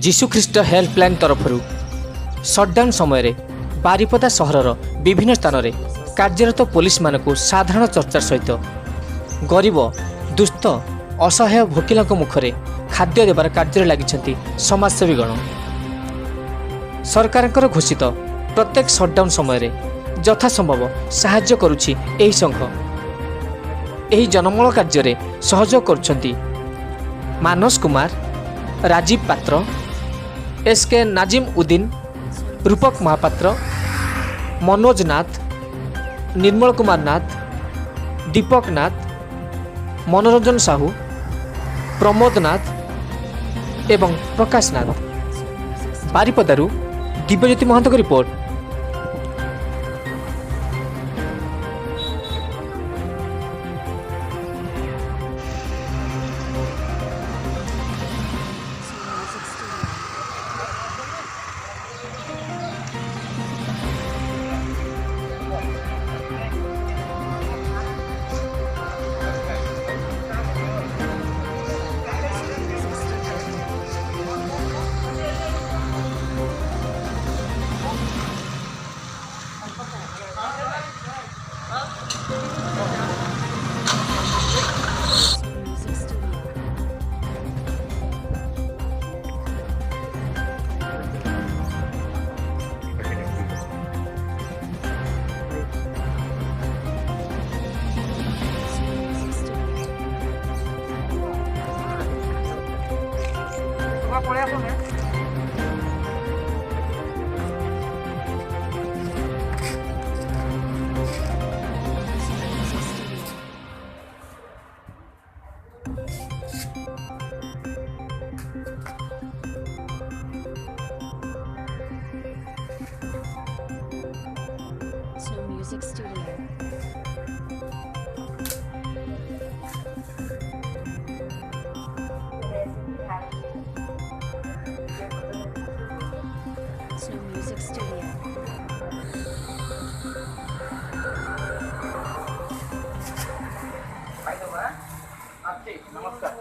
जीशुख्रीष्ट helpline तरफ shutdown समय बारिपदा सहरर विभिन्न स्थान में कार्यरत पुलिस मानक साधारण चर्चा सहित गरीब दुस्थ असहाय भोकिला मुखरे खाद्य देवार कार्य लगी समाजसेवीगण। सरकार घोषित प्रत्येक सटडाउन समय यथासंभव साहाय्य करुछि एही संघ। एही जनमूल कार्य सहयोग करुछंती मानस कुमार, राजीव पात्र, एसके नाजिम उद्दीन, रूपक महापात्र, मनोज नाथ, निर्मल कुमार नाथ, दीपक नाथ, मनोरंजन साहू, प्रमोद नाथ एवं प्रकाश नाथ। बारिपदारू दिव्यज्योति महंत की report. Snow Music Studio. Snow Music Studio. नमस्कार